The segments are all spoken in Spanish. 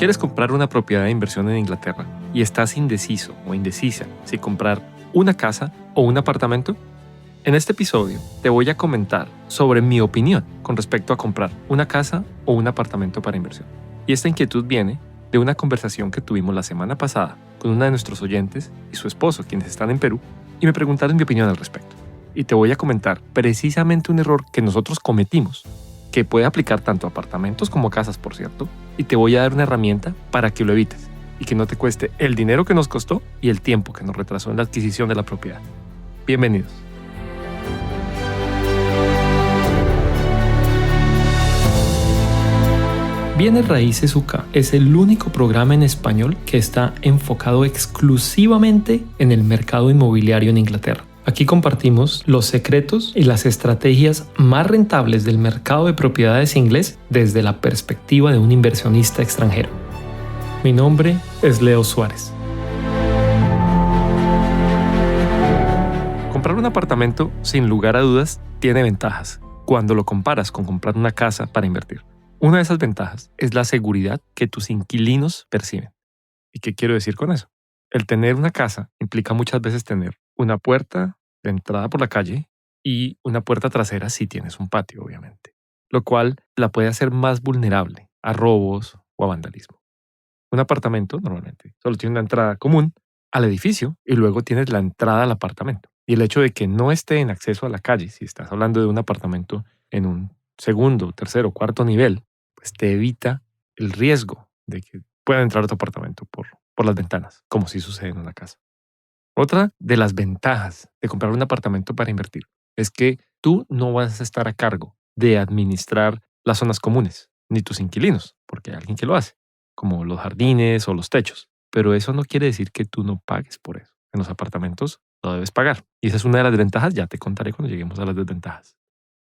¿Quieres comprar una propiedad de inversión en Inglaterra y estás indeciso o indecisa si comprar una casa o un apartamento? En este episodio te voy a comentar sobre mi opinión con respecto a comprar una casa o un apartamento para inversión. Y esta inquietud viene de una conversación que tuvimos la semana pasada con una de nuestros oyentes y su esposo, quienes están en Perú, y me preguntaron mi opinión al respecto. Y te voy a comentar precisamente un error que nosotros cometimos, que puede aplicar tanto a apartamentos como a casas, por cierto, y te voy a dar una herramienta para que lo evites y que no te cueste el dinero que nos costó y el tiempo que nos retrasó en la adquisición de la propiedad. Bienvenidos. Bienes Raíces UK es el único programa en español que está enfocado exclusivamente en el mercado inmobiliario en Inglaterra. Aquí compartimos los secretos y las estrategias más rentables del mercado de propiedades inglés desde la perspectiva de un inversionista extranjero. Mi nombre es Leo Suárez. Comprar un apartamento, sin lugar a dudas, tiene ventajas cuando lo comparas con comprar una casa para invertir. Una de esas ventajas es la seguridad que tus inquilinos perciben. ¿Y qué quiero decir con eso? El tener una casa implica muchas veces tener una puerta de entrada por la calle y una puerta trasera si tienes un patio, obviamente, lo cual la puede hacer más vulnerable a robos o a vandalismo. Un apartamento normalmente solo tiene una entrada común al edificio y luego tienes la entrada al apartamento. Y el hecho de que no esté en acceso a la calle, si estás hablando de un apartamento en un segundo, tercero, cuarto nivel, pues te evita el riesgo de que pueda entrar a tu apartamento por las ventanas, como sí sucede en una casa. Otra de las ventajas de comprar un apartamento para invertir es que tú no vas a estar a cargo de administrar las zonas comunes, ni tus inquilinos, porque hay alguien que lo hace, como los jardines o los techos. Pero eso no quiere decir que tú no pagues por eso. En los apartamentos lo debes pagar. Y esa es una de las ventajas, ya te contaré cuando lleguemos a las desventajas.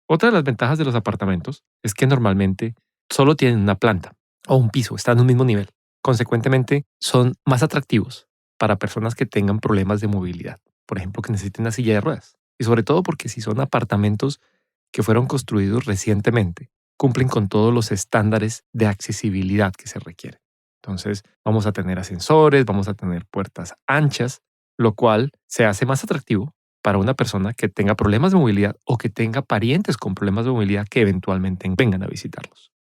Otra de las ventajas de los apartamentos es que normalmente solo tienen una planta o un piso, están en un mismo nivel. Consecuentemente, son más atractivos para personas que tengan problemas de movilidad, por ejemplo, que necesiten una silla de ruedas. Y sobre todo porque si son apartamentos que fueron construidos recientemente, cumplen con todos los estándares de accesibilidad que se requieren. Entonces, vamos a tener ascensores, vamos a tener puertas anchas, lo cual se hace más atractivo para una persona que tenga problemas de movilidad o que tenga parientes con problemas de movilidad que eventualmente vengan a visitarlos.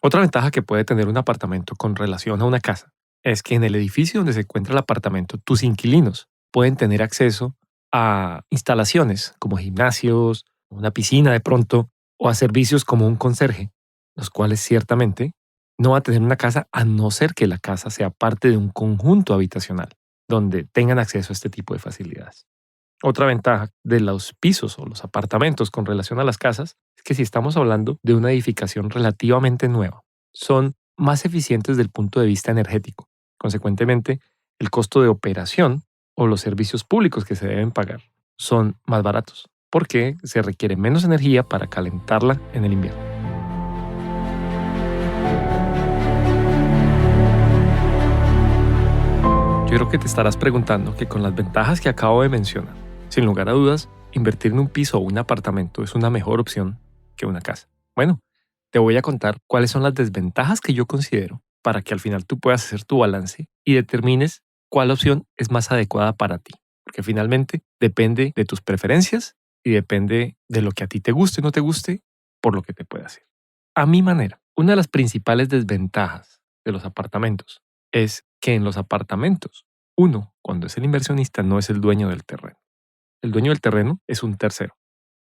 Otra ventaja que puede tener un apartamento con relación a una casa es que en el edificio donde se encuentra el apartamento, tus inquilinos pueden tener acceso a instalaciones como gimnasios, una piscina de pronto, o a servicios como un conserje, los cuales ciertamente no va a tener una casa a no ser que la casa sea parte de un conjunto habitacional donde tengan acceso a este tipo de facilidades. Otra ventaja de los pisos o los apartamentos con relación a las casas es que si estamos hablando de una edificación relativamente nueva, son más eficientes desde el punto de vista energético. Consecuentemente, el costo de operación o los servicios públicos que se deben pagar son más baratos, porque se requiere menos energía para calentarla en el invierno. Yo creo que te estarás preguntando que con las ventajas que acabo de mencionar, sin lugar a dudas, invertir en un piso o un apartamento es una mejor opción que una casa. Bueno, te voy a contar cuáles son las desventajas que yo considero para que al final tú puedas hacer tu balance y determines cuál opción es más adecuada para ti. Porque finalmente depende de tus preferencias y depende de lo que a ti te guste o no te guste por lo que te puede hacer. A mi manera, una de las principales desventajas de los apartamentos es que en los apartamentos, uno, cuando es el inversionista, no es el dueño del terreno. El dueño del terreno es un tercero.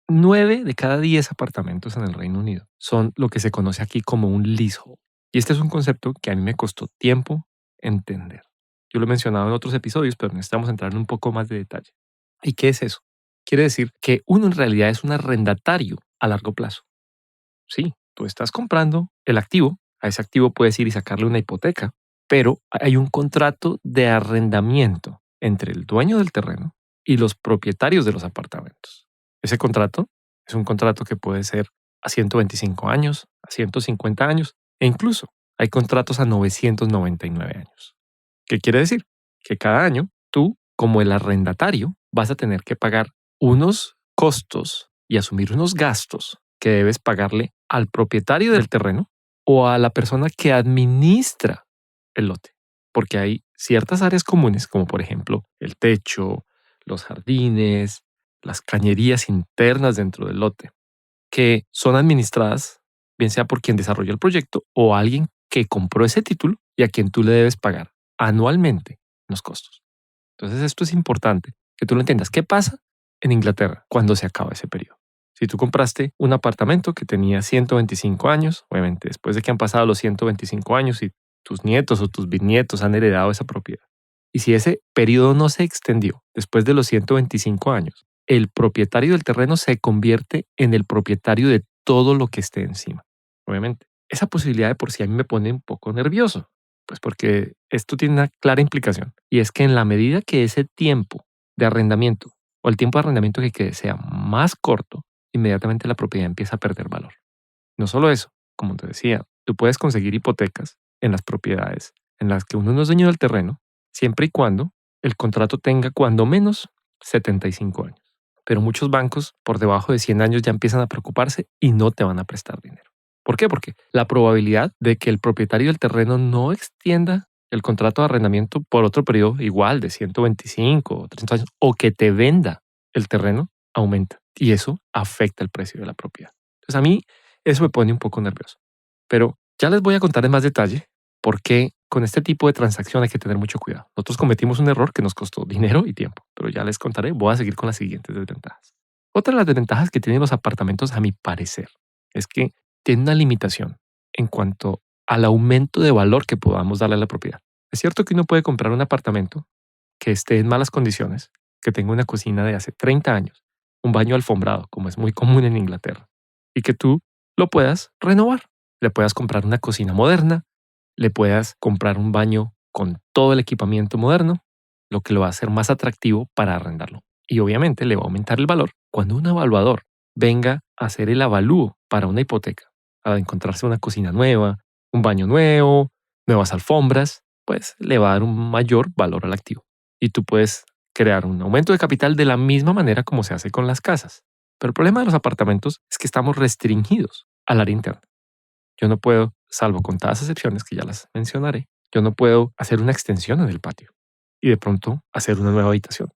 9 de cada 10 apartamentos en el Reino Unido son lo que se conoce aquí como un leasehold. Y este es un concepto que a mí me costó tiempo entender. Yo lo he mencionado en otros episodios, pero necesitamos entrar en un poco más de detalle. ¿Y qué es eso? Quiere decir que uno en realidad es un arrendatario a largo plazo. Sí, tú estás comprando el activo, a ese activo puedes ir y sacarle una hipoteca, pero hay un contrato de arrendamiento entre el dueño del terreno y los propietarios de los apartamentos. Ese contrato es un contrato que puede ser a 125 años, a 150 años e incluso hay contratos a 999 años. ¿Qué quiere decir? Que cada año tú, como el arrendatario, vas a tener que pagar unos costos y asumir unos gastos que debes pagarle al propietario del terreno o a la persona que administra el lote, porque hay ciertas áreas comunes, como por ejemplo el techo, los jardines, las cañerías internas dentro del lote, que son administradas bien sea por quien desarrolló el proyecto o alguien que compró ese título y a quien tú le debes pagar anualmente los costos. Entonces esto es importante, que tú lo entiendas. ¿Qué pasa en Inglaterra cuando se acaba ese periodo? Si tú compraste un apartamento que tenía 125 años, obviamente después de que han pasado los 125 años y tus nietos o tus bisnietos han heredado esa propiedad, y si ese periodo no se extendió después de los 125 años, el propietario del terreno se convierte en el propietario de todo lo que esté encima. Obviamente, esa posibilidad de por sí a mí me pone un poco nervioso, pues porque esto tiene una clara implicación, y es que en la medida que ese tiempo de arrendamiento o el tiempo de arrendamiento que quede sea más corto, inmediatamente la propiedad empieza a perder valor. No solo eso, como te decía, tú puedes conseguir hipotecas en las propiedades en las que uno no es dueño del terreno, siempre y cuando el contrato tenga cuando menos 75 años. Pero muchos bancos por debajo de 100 años ya empiezan a preocuparse y no te van a prestar dinero. ¿Por qué? Porque la probabilidad de que el propietario del terreno no extienda el contrato de arrendamiento por otro periodo igual de 125 o 300 años o que te venda el terreno aumenta y eso afecta el precio de la propiedad. Entonces a mí eso me pone un poco nervioso. Pero ya les voy a contar en más detalle por qué con este tipo de transacción hay que tener mucho cuidado. Nosotros cometimos un error que nos costó dinero y tiempo, pero ya les contaré. Voy a seguir con las siguientes desventajas. Otra de las desventajas que tienen los apartamentos, a mi parecer, es que tienen una limitación en cuanto al aumento de valor que podamos darle a la propiedad. Es cierto que uno puede comprar un apartamento que esté en malas condiciones, que tenga una cocina de hace 30 años, un baño alfombrado, como es muy común en Inglaterra, y que tú lo puedas renovar. Le puedas comprar una cocina moderna, le puedas comprar un baño con todo el equipamiento moderno, lo que lo va a hacer más atractivo para arrendarlo. Y obviamente le va a aumentar el valor cuando un evaluador venga a hacer el avalúo para una hipoteca, a encontrarse una cocina nueva, un baño nuevo, nuevas alfombras, pues le va a dar un mayor valor al activo. Y tú puedes crear un aumento de capital de la misma manera como se hace con las casas. Pero el problema de los apartamentos es que estamos restringidos al área interna. Yo no puedo, salvo contadas excepciones que ya las mencionaré, yo no puedo hacer una extensión en el patio y de pronto hacer una nueva habitación.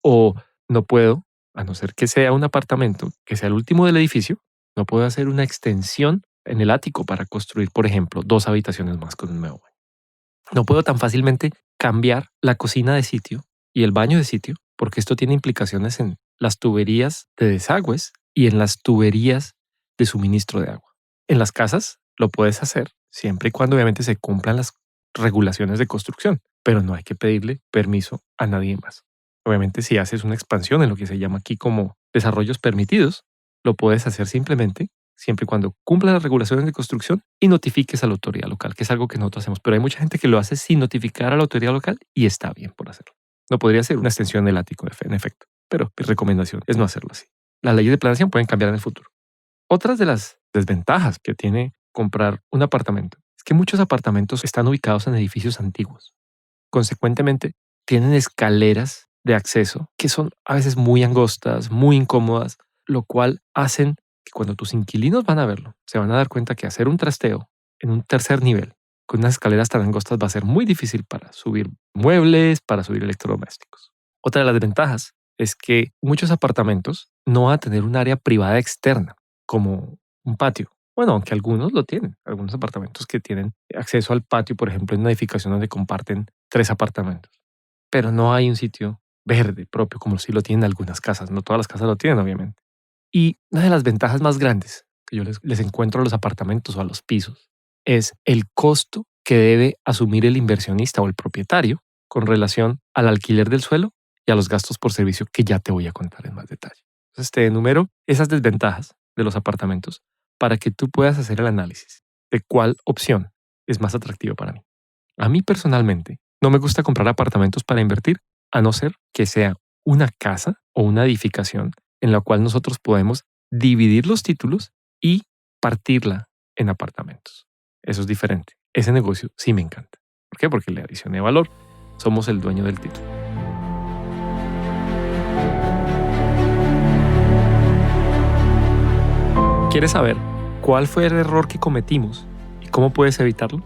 O no puedo, a no ser que sea un apartamento, que sea el último del edificio, no puedo hacer una extensión en el ático para construir, por ejemplo, 2 habitaciones más con un nuevo baño. No puedo tan fácilmente cambiar la cocina de sitio y el baño de sitio, porque esto tiene implicaciones en las tuberías de desagües y en las tuberías de suministro de agua. En las casas lo puedes hacer siempre y cuando obviamente se cumplan las regulaciones de construcción, pero no hay que pedirle permiso a nadie más. Obviamente si haces una expansión en lo que se llama aquí como desarrollos permitidos, lo puedes hacer simplemente siempre y cuando cumpla las regulaciones de construcción y notifiques a la autoridad local, que es algo que nosotros hacemos. Pero hay mucha gente que lo hace sin notificar a la autoridad local y está bien por hacerlo. No podría ser una extensión del ático, en efecto, pero mi recomendación es no hacerlo así. Las leyes de planeación pueden cambiar en el futuro. Otras de las desventajas que tiene comprar un apartamento es que muchos apartamentos están ubicados en edificios antiguos. Consecuentemente, tienen escaleras de acceso que son a veces muy angostas, muy incómodas, lo cual hacen que cuando tus inquilinos van a verlo, se van a dar cuenta que hacer un trasteo en un tercer nivel con unas escaleras tan angostas va a ser muy difícil para subir muebles, para subir electrodomésticos. Otra de las desventajas es que muchos apartamentos no van a tener un área privada externa, como un patio. Bueno, aunque algunos lo tienen, algunos apartamentos que tienen acceso al patio, por ejemplo, en una edificación donde comparten 3 apartamentos. Pero no hay un sitio verde propio como si lo tienen algunas casas. No todas las casas lo tienen, obviamente. Y una de las ventajas más grandes que yo les encuentro a los apartamentos o a los pisos es el costo que debe asumir el inversionista o el propietario con relación al alquiler del suelo y a los gastos por servicio que ya te voy a contar en más detalle. Entonces te enumero esas desventajas de los apartamentos para que tú puedas hacer el análisis de cuál opción es más atractiva para mí. A mí personalmente no me gusta comprar apartamentos para invertir a no ser que sea una casa o una edificación en la cual nosotros podemos dividir los títulos y partirla en apartamentos. Eso es diferente. Ese negocio sí me encanta. ¿Por qué? Porque le adicioné valor. Somos el dueño del título. ¿Quieres saber cuál fue el error que cometimos y cómo puedes evitarlo?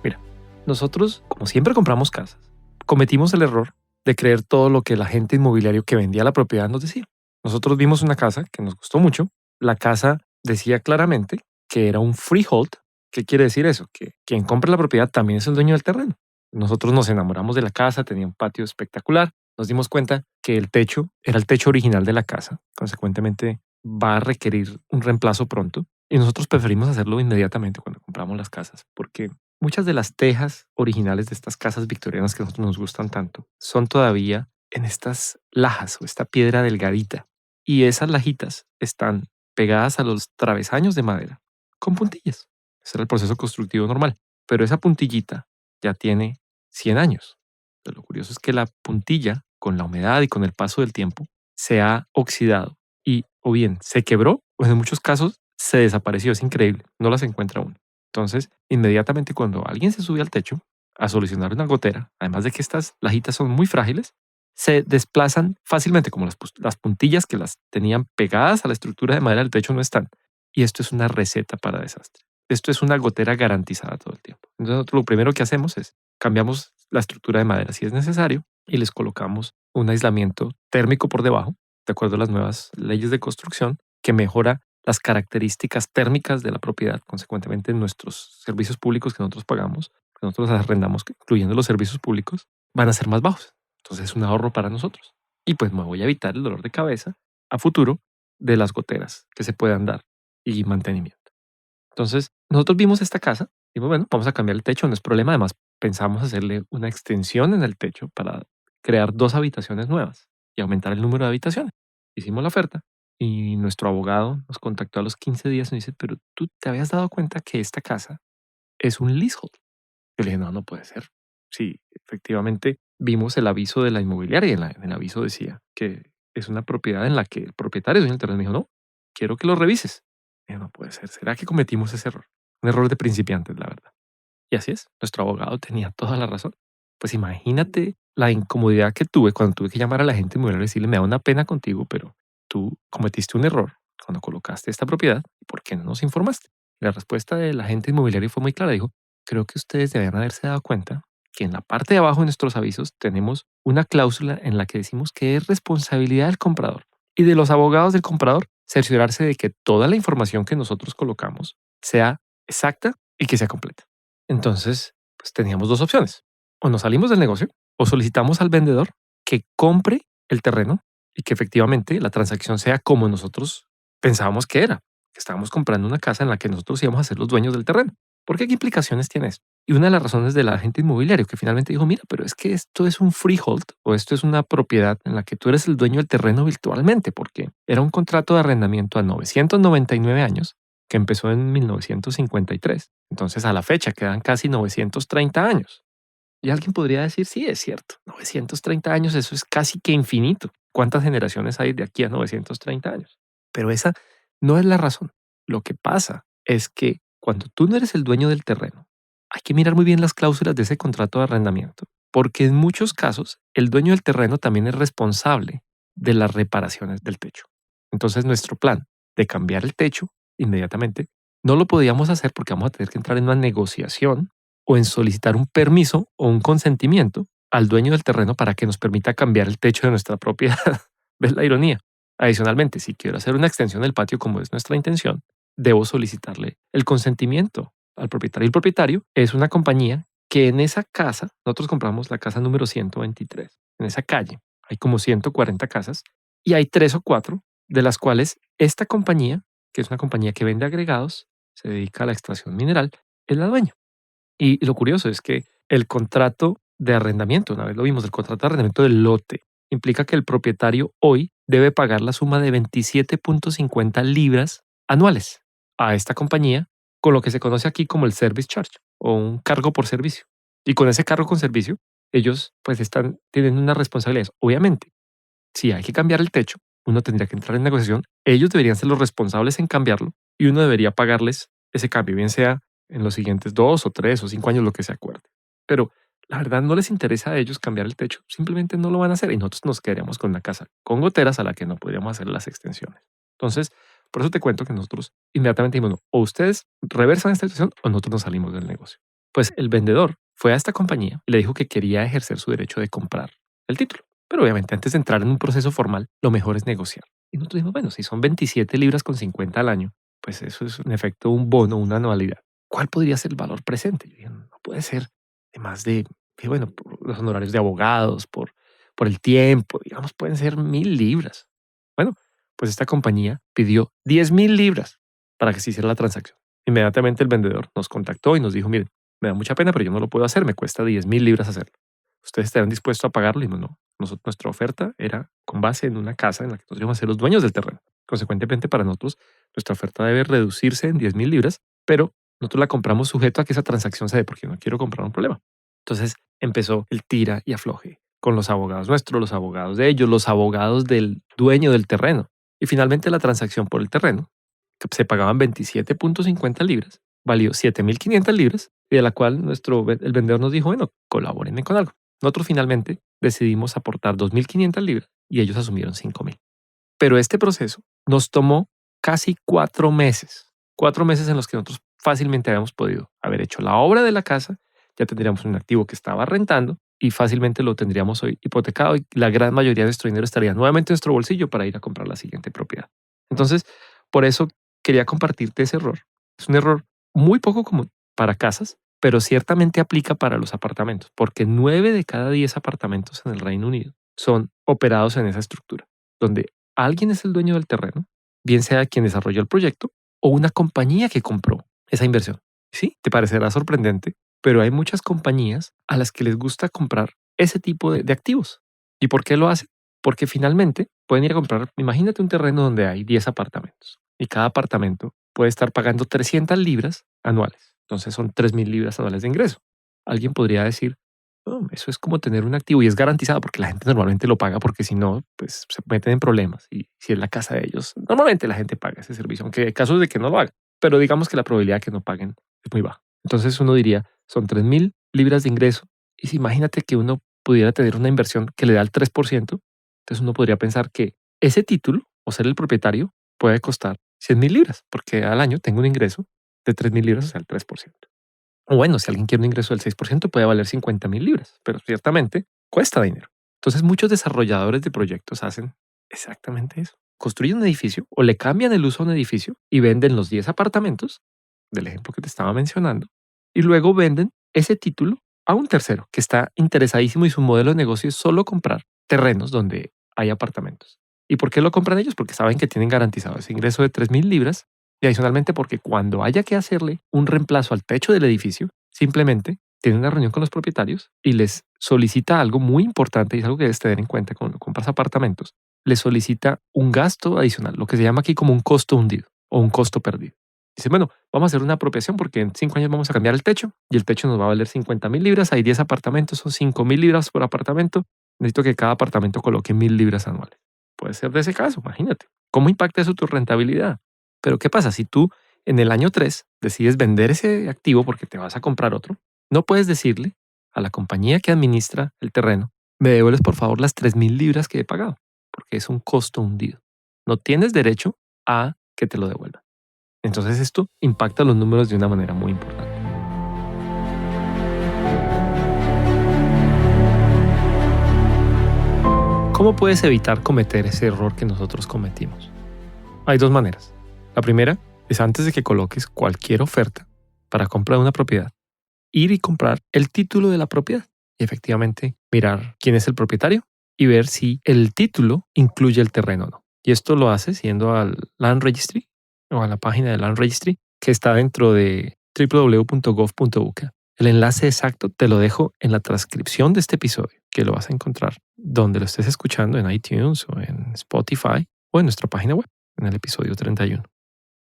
Mira, nosotros, como siempre compramos casas, cometimos el error de creer todo lo que el agente inmobiliario que vendía la propiedad nos decía. Nosotros vimos una casa que nos gustó mucho. La casa decía claramente que era un freehold. ¿Qué quiere decir eso? Que quien compra la propiedad también es el dueño del terreno. Nosotros nos enamoramos de la casa, tenía un patio espectacular. Nos dimos cuenta que el techo era el techo original de la casa. Consecuentemente, va a requerir un reemplazo pronto. Y nosotros preferimos hacerlo inmediatamente cuando compramos las casas, porque muchas de las tejas originales de estas casas victorianas que a nosotros nos gustan tanto son todavía en estas lajas o esta piedra delgadita. Y esas lajitas están pegadas a los travesaños de madera con puntillas. Ese era el proceso constructivo normal. Pero esa puntillita ya tiene 100 años. Pero lo curioso es que la puntilla, con la humedad y con el paso del tiempo, se ha oxidado y o bien se quebró o en muchos casos se desapareció. Es increíble, no las encuentra uno. Entonces, inmediatamente cuando alguien se sube al techo a solucionar una gotera, además de que estas lajitas son muy frágiles, se desplazan fácilmente, como las puntillas que las tenían pegadas a la estructura de madera del techo no están. Y esto es una receta para desastre. Esto es una gotera garantizada todo el tiempo. Entonces, nosotros lo primero que hacemos es cambiamos la estructura de madera si es necesario y les colocamos un aislamiento térmico por debajo, de acuerdo a las nuevas leyes de construcción, que mejora las características térmicas de la propiedad. Consecuentemente, nuestros servicios públicos que nosotros pagamos, que nosotros arrendamos, incluyendo los servicios públicos, van a ser más bajos. Entonces es un ahorro para nosotros. Y pues me voy a evitar el dolor de cabeza a futuro de las goteras que se puedan dar y mantenimiento. Entonces, nosotros vimos esta casa y bueno, vamos a cambiar el techo, no es problema. Además, pensamos hacerle una extensión en el techo para crear 2 habitaciones nuevas y aumentar el número de habitaciones. Hicimos la oferta y nuestro abogado nos contactó a los 15 días y nos dice, pero tú te habías dado cuenta que esta casa es un leasehold. Yo le dije, no, no puede ser. Sí, efectivamente vimos el aviso de la inmobiliaria y en el aviso decía que es una propiedad en la que el propietario es dueño del terreno. Me dijo, no, quiero que lo revises. Y yo, no puede ser. ¿Será que cometimos ese error? Un error de principiantes, la verdad. Y así es. Nuestro abogado tenía toda la razón. Pues imagínate la incomodidad que tuve cuando tuve que llamar a la gente inmobiliaria y decirle, me da una pena contigo, pero tú cometiste un error cuando colocaste esta propiedad. ¿Por qué no nos informaste? La respuesta del agente inmobiliario fue muy clara. Dijo, creo que ustedes deben haberse dado cuenta que en la parte de abajo de nuestros avisos tenemos una cláusula en la que decimos que es responsabilidad del comprador y de los abogados del comprador cerciorarse de que toda la información que nosotros colocamos sea exacta y que sea completa. Entonces, pues teníamos 2 opciones. O nos salimos del negocio o solicitamos al vendedor que compre el terreno y que efectivamente la transacción sea como nosotros pensábamos que era, que estábamos comprando una casa en la que nosotros íbamos a ser los dueños del terreno. ¿Por qué? ¿Qué implicaciones tiene esto? Y una de las razones del agente inmobiliario que finalmente dijo, mira, pero es que esto es un freehold o esto es una propiedad en la que tú eres el dueño del terreno virtualmente, porque era un contrato de arrendamiento a 999 años que empezó en 1953. Entonces a la fecha quedan casi 930 años. Y alguien podría decir, sí, es cierto, 930 años, eso es casi que infinito. ¿Cuántas generaciones hay de aquí a 930 años? Pero esa no es la razón. Lo que pasa es que cuando tú no eres el dueño del terreno, hay que mirar muy bien las cláusulas de ese contrato de arrendamiento, porque en muchos casos el dueño del terreno también es responsable de las reparaciones del techo. Entonces nuestro plan de cambiar el techo inmediatamente no lo podíamos hacer porque vamos a tener que entrar en una negociación o en solicitar un permiso o un consentimiento al dueño del terreno para que nos permita cambiar el techo de nuestra propiedad. ¿Ves la ironía? Adicionalmente, si quiero hacer una extensión del patio como es nuestra intención, debo solicitarle el consentimiento al propietario. El propietario es una compañía que en esa casa, nosotros compramos la casa número 123, en esa calle hay como 140 casas y hay 3 o 4 de las cuales esta compañía, que es una compañía que vende agregados, se dedica a la extracción mineral, es la dueña. Y lo curioso es que el contrato de arrendamiento, una vez lo vimos, el contrato de arrendamiento del lote, implica que el propietario hoy debe pagar la suma de 27.50 libras anuales a esta compañía con lo que se conoce aquí como el service charge o un cargo por servicio. Y con ese cargo con servicio, ellos pues tienen una responsabilidad. Obviamente, si hay que cambiar el techo, uno tendría que entrar en negociación. Ellos deberían ser los responsables en cambiarlo y uno debería pagarles ese cambio, bien sea en los siguientes 2 o 3 o 5 años, lo que se acuerde. Pero la verdad no les interesa a ellos cambiar el techo, simplemente no lo van a hacer y nosotros nos quedaríamos con una casa con goteras a la que no podríamos hacer las extensiones. Entonces, por eso te cuento que nosotros inmediatamente dijimos, no, o ustedes reversan esta situación o nosotros nos salimos del negocio. Pues el vendedor fue a esta compañía y le dijo que quería ejercer su derecho de comprar el título. Pero obviamente antes de entrar en un proceso formal, lo mejor es negociar. Y nosotros dijimos, bueno, si son 27 libras con 50 al año, pues eso es en efecto un bono, una anualidad. ¿Cuál podría ser el valor presente? Yo dije, no puede ser de más de, y bueno, por los honorarios de abogados, por el tiempo, digamos, pueden ser 1.000 libras. Bueno, pues esta compañía pidió 10.000 libras para que se hiciera la transacción. Inmediatamente el vendedor nos contactó y nos dijo, miren, me da mucha pena, pero yo no lo puedo hacer, me cuesta 10.000 libras hacerlo. ¿Ustedes estarán dispuestos a pagarlo? Y no. Nuestra oferta era con base en una casa en la que nosotros íbamos a ser los dueños del terreno. Consecuentemente, para nosotros, nuestra oferta debe reducirse en 10.000 libras, pero nosotros la compramos sujeto a que esa transacción se dé, porque no quiero comprar un problema. Entonces empezó el tira y afloje con los abogados nuestros, los abogados de ellos, los abogados del dueño del terreno. Y finalmente la transacción por el terreno, que se pagaban 27.50 libras, valió 7.500 libras, y de la cual el vendedor nos dijo, bueno, colabórenme con algo. Nosotros finalmente decidimos aportar 2.500 libras y ellos asumieron 5.000. Pero este proceso nos tomó casi 4 meses. 4 meses en los que nosotros fácilmente habíamos podido haber hecho la obra de la casa, ya tendríamos un activo que estaba rentando y fácilmente lo tendríamos hoy hipotecado y la gran mayoría de nuestro dinero estaría nuevamente en nuestro bolsillo para ir a comprar la siguiente propiedad. Entonces, por eso quería compartirte ese error. Es un error muy poco común para casas, pero ciertamente aplica para los apartamentos, porque 9 de cada 10 apartamentos en el Reino Unido son operados en esa estructura, donde alguien es el dueño del terreno, bien sea quien desarrolló el proyecto o una compañía que compró esa inversión. Sí, te parecerá sorprendente, pero hay muchas compañías a las que les gusta comprar ese tipo de activos. ¿Y por qué lo hacen? Porque finalmente pueden ir a comprar, imagínate un terreno donde hay 10 apartamentos y cada apartamento puede estar pagando 300 libras anuales. Entonces son 3.000 libras anuales de ingreso. Alguien podría decir, "Oh, eso es como tener un activo y es garantizado porque la gente normalmente lo paga porque si no, pues se meten en problemas. Y si es la casa de ellos, normalmente la gente paga ese servicio, aunque hay casos de que no lo hagan. Pero digamos que la probabilidad de que no paguen es muy baja. Entonces uno diría, son 3.000 libras de ingreso. Y si imagínate que uno pudiera tener una inversión que le da el 3%, entonces uno podría pensar que ese título o ser el propietario puede costar 100.000 libras, porque al año tengo un ingreso de 3.000 libras, o sea, el 3%. O bueno, si alguien quiere un ingreso del 6%, puede valer 50.000 libras, pero ciertamente cuesta dinero. Entonces muchos desarrolladores de proyectos hacen exactamente eso. Construyen un edificio o le cambian el uso a un edificio y venden los 10 apartamentos del ejemplo que te estaba mencionando y luego venden ese título a un tercero que está interesadísimo y su modelo de negocio es solo comprar terrenos donde hay apartamentos. ¿Y por qué lo compran ellos? Porque saben que tienen garantizado ese ingreso de 3.000 libras y adicionalmente porque cuando haya que hacerle un reemplazo al techo del edificio, simplemente tiene una reunión con los propietarios y les solicita algo muy importante y es algo que debes tener en cuenta cuando compras apartamentos. Les solicita un gasto adicional, lo que se llama aquí como un costo hundido o un costo perdido. Dice, bueno, vamos a hacer una apropiación porque en 5 años vamos a cambiar el techo y el techo nos va a valer 50.000 libras. Hay 10 apartamentos, son 5.000 libras por apartamento. Necesito que cada apartamento coloque 1.000 libras anuales. Puede ser de ese caso, imagínate. ¿Cómo impacta eso tu rentabilidad? Pero ¿qué pasa si tú en el año 3 decides vender ese activo porque te vas a comprar otro? No puedes decirle a la compañía que administra el terreno, me devuelves por favor las 3.000 libras que he pagado, porque es un costo hundido. No tienes derecho a que te lo devuelvan. Entonces esto impacta los números de una manera muy importante. ¿Cómo puedes evitar cometer ese error que nosotros cometimos? Hay 2 maneras. La primera es antes de que coloques cualquier oferta para comprar una propiedad, ir y comprar el título de la propiedad y efectivamente mirar quién es el propietario y ver si el título incluye el terreno o no. Y esto lo haces yendo al Land Registry o a la página del Land Registry que está dentro de www.gov.uk. El enlace exacto te lo dejo en la transcripción de este episodio, que lo vas a encontrar donde lo estés escuchando en iTunes o en Spotify o en nuestra página web, en el episodio 31.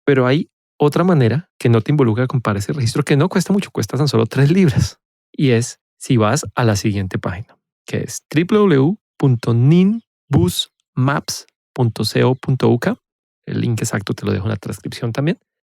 Pero hay otra manera que no te involucra comprar ese registro que no cuesta mucho, cuesta tan solo 3 libras. Y es si vas a la siguiente página, que es www.ninbusmaps.co.uk. El link exacto te lo dejo en la transcripción también.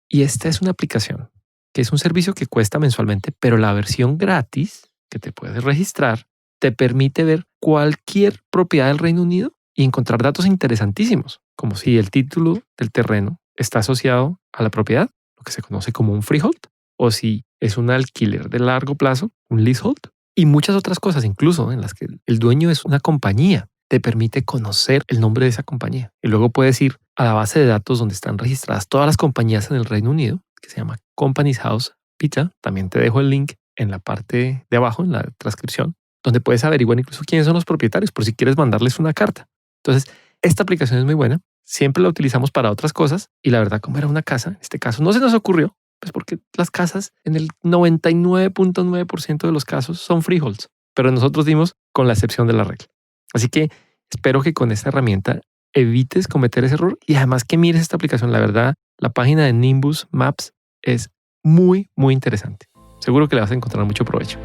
Y esta es una aplicación que es un servicio que cuesta mensualmente, pero la versión gratis que te puedes registrar te permite ver cualquier propiedad del Reino Unido y encontrar datos interesantísimos, como si el título del terreno está asociado a la propiedad, lo que se conoce como un freehold, o si es un alquiler de largo plazo, un leasehold, y muchas otras cosas, incluso en las que el dueño es una compañía. Te permite conocer el nombre de esa compañía. Y luego puedes ir a la base de datos donde están registradas todas las compañías en el Reino Unido, que se llama Companies House Pizza. También te dejo el link en la parte de abajo, en la transcripción, donde puedes averiguar incluso quiénes son los propietarios, por si quieres mandarles una carta. Entonces, esta aplicación es muy buena. Siempre la utilizamos para otras cosas. Y la verdad, como era una casa, en este caso no se nos ocurrió, pues porque las casas en el 99.9% de los casos son freeholds. Pero nosotros dimos con la excepción de la regla. Así que espero que con esta herramienta evites cometer ese error y además que mires esta aplicación. La verdad, la página de Nimbus Maps es muy, muy interesante. Seguro que le vas a encontrar mucho provecho.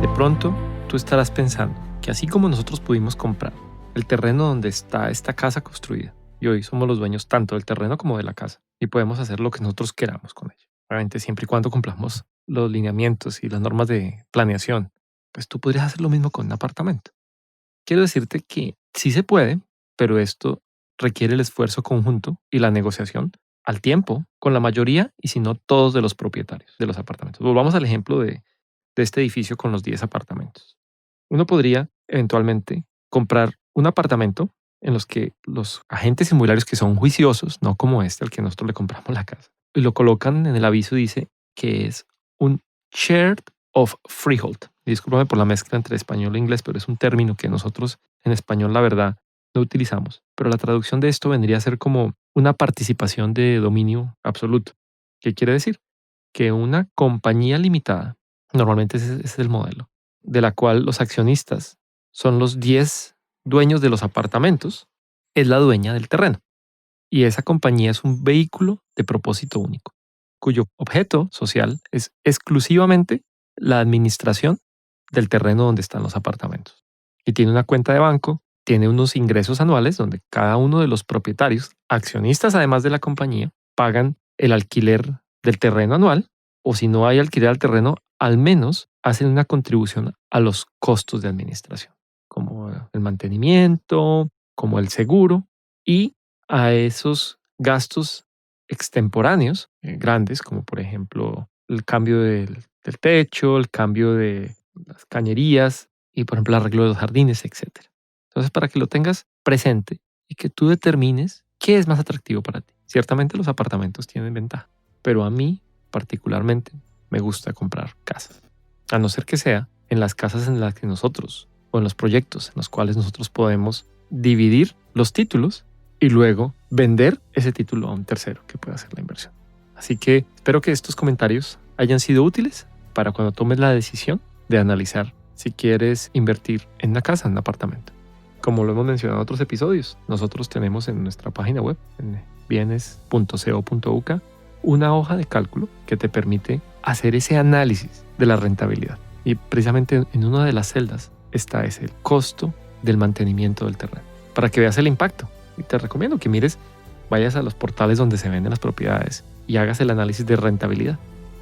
De pronto, tú estarás pensando que así como nosotros pudimos comprar el terreno donde está esta casa construida, y hoy somos los dueños tanto del terreno como de la casa, y podemos hacer lo que nosotros queramos con ella. Obviamente siempre y cuando cumplamos los lineamientos y las normas de planeación, pues tú podrías hacer lo mismo con un apartamento. Quiero decirte que sí se puede, pero esto requiere el esfuerzo conjunto y la negociación al tiempo con la mayoría y si no todos de los propietarios de los apartamentos. Volvamos al ejemplo de este edificio con los 10 apartamentos. Uno podría eventualmente comprar un apartamento en los que los agentes inmobiliarios que son juiciosos, no como al que nosotros le compramos la casa, y lo colocan en el aviso, dice que es un shared of freehold. Discúlpame por la mezcla entre español e inglés, pero es un término que nosotros en español, la verdad, no utilizamos. Pero la traducción de esto vendría a ser como una participación de dominio absoluto. ¿Qué quiere decir? Que una compañía limitada, normalmente ese es el modelo, de la cual los accionistas son los 10 dueños de los apartamentos, es la dueña del terreno. Y esa compañía es un vehículo de propósito único, cuyo objeto social es exclusivamente la administración del terreno donde están los apartamentos. Y tiene una cuenta de banco, tiene unos ingresos anuales donde cada uno de los propietarios, accionistas además de la compañía, pagan el alquiler del terreno anual, o si no hay alquiler al terreno, al menos hacen una contribución a los costos de administración, como el mantenimiento, como el seguro, y a esos gastos extemporáneos grandes, como por ejemplo el cambio del techo, el cambio de las cañerías y por ejemplo el arreglo de los jardines, etc. Entonces, para que lo tengas presente y que tú determines qué es más atractivo para ti. Ciertamente los apartamentos tienen ventaja, pero a mí particularmente me gusta comprar casas. A no ser que sea en las casas en las que nosotros, o en los proyectos en los cuales nosotros podemos dividir los títulos y luego vender ese título a un tercero que pueda hacer la inversión. Así que espero que estos comentarios hayan sido útiles para cuando tomes la decisión de analizar si quieres invertir en una casa, en un apartamento. Como lo hemos mencionado en otros episodios, nosotros tenemos en nuestra página web, en bienes.co.uk, una hoja de cálculo que te permite hacer ese análisis de la rentabilidad. Y precisamente en una de las celdas está ese el costo del mantenimiento del terreno, para que veas el impacto. Y te recomiendo que vayas a los portales donde se venden las propiedades y hagas el análisis de rentabilidad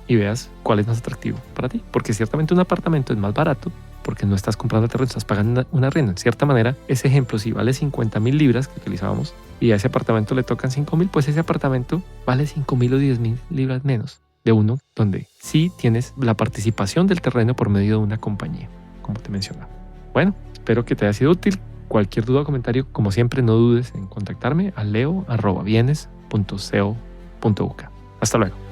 y veas cuál es más atractivo para ti. Porque ciertamente un apartamento es más barato porque no estás comprando el terreno, estás pagando una arriendo. En cierta manera, ese ejemplo, si vale 50,000 libras que utilizábamos y a ese apartamento le tocan 5,000, pues ese apartamento vale 5,000 o 10,000 libras menos de uno donde sí tienes la participación del terreno por medio de una compañía, como te mencionaba. Bueno, espero que te haya sido útil. Cualquier duda o comentario, como siempre, no dudes en contactarme a leo@bienes.co.uk. Hasta luego.